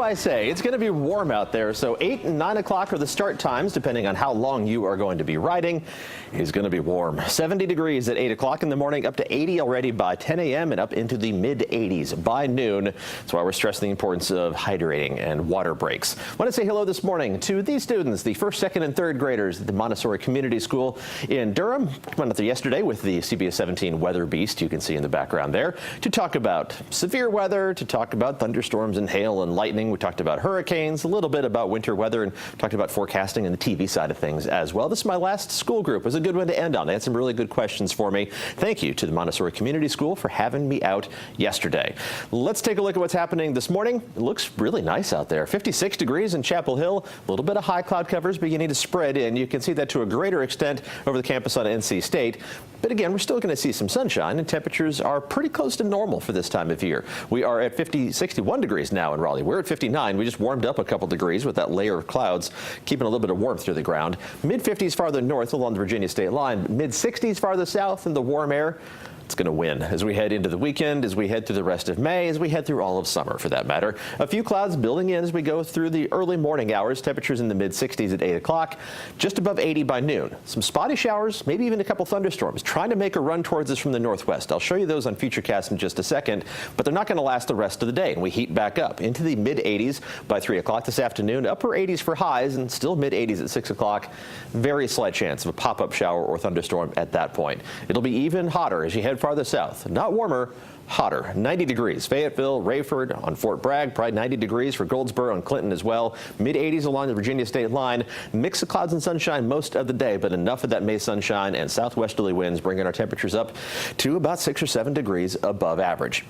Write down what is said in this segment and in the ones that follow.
I say? It's going to be warm out there, so 8 and 9 o'clock are the start times, depending on how long you are going to be riding. It's going to be warm. 70 degrees at 8 o'clock in the morning, up to 80 already by 10 a.m. and up into the mid-80s by noon. That's why we're stressing the importance of hydrating and water breaks. I want to say hello this morning to these students, the first, second, and third graders at the Montessori Community School in Durham. Went out there yesterday with the CBS 17 weather beast you can see in the background there to talk about severe weather, to talk about thunderstorms and hail and lightning. We talked about hurricanes, a little bit about winter weather, and talked about forecasting and the TV side of things as well. This is my last school group. It was a good one to end on. They had some really good questions for me. Thank you to the Montessori Community School for having me out yesterday. Let's take a look at what's happening this morning. It looks really nice out there. 56 degrees in Chapel Hill. A little bit of high cloud covers beginning to spread in. You can see that to a greater extent over the campus on NC State. But again, we're still going to see some sunshine, and temperatures are pretty close to normal for this time of year. We are at 61 degrees now in Raleigh. We're at 59. We just warmed up a couple degrees with that layer of clouds, keeping a little bit of warmth through the ground. Mid-50s farther north along the Virginia state line. Mid-60s farther south in the warm air. It's going to win as we head into the weekend, as we head through the rest of May, as we head through all of summer, for that matter. A few clouds building in as we go through the early morning hours. Temperatures in the mid-60s at 8 o'clock, just above 80 by noon. Some spotty showers, maybe even a couple thunderstorms, trying to make a run towards us from the northwest. I'll show you those on Futurecast in just a second, but they're not going to last the rest of the day, and we heat back up into the mid-80s by 3 o'clock this afternoon, upper 80s for highs, and still mid-80s at 6 o'clock. Very slight chance of a pop-up shower or thunderstorm at that point. It'll be even hotter as you head farther south. Not warmer, hotter. 90 degrees. Fayetteville, Rayford, on Fort Bragg, probably 90 degrees for Goldsboro and Clinton as well. Mid-80s along the Virginia state line. Mix of clouds and sunshine most of the day, but enough of that May sunshine and southwesterly winds bringing our temperatures up to about 6 or 7 degrees above average.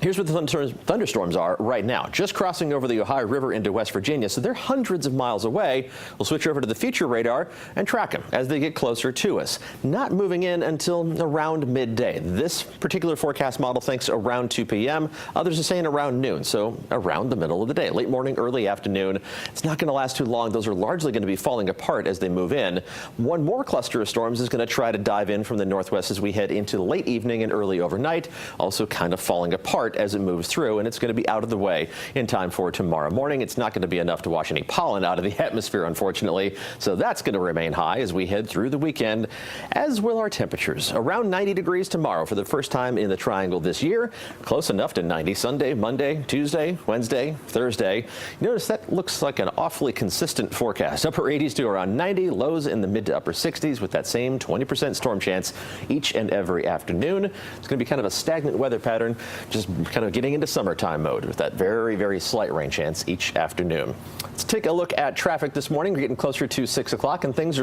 Here's what the thunderstorms are right now. Just crossing over the Ohio River into West Virginia, so they're hundreds of miles away. We'll switch over to the future radar and track them as they get closer to us. Not moving in until around midday. This particular forecast model thinks around 2 p.m. Others are saying around noon, so around the middle of the day. Late morning, early afternoon. It's not going to last too long. Those are largely going to be falling apart as they move in. One more cluster of storms is going to try to dive in from the northwest as we head into late evening and early overnight, also kind of falling apart as it moves through, and it's going to be out of the way in time for tomorrow morning. It's not going to be enough to wash any pollen out of the atmosphere, unfortunately, so that's going to remain high as we head through the weekend, as will our temperatures. Around 90 degrees tomorrow for the first time in the triangle this year. Close enough to 90 Sunday, Monday, Tuesday, Wednesday, Thursday. Notice that looks like an awfully consistent forecast. Upper 80s to around 90, lows in the mid to upper 60s with that same 20% storm chance each and every afternoon. It's going to be kind of a stagnant weather pattern, just kind of getting into summertime mode with that very, very slight rain chance each afternoon. Let's take a look at traffic this morning. We're getting closer to 6 o'clock, and things are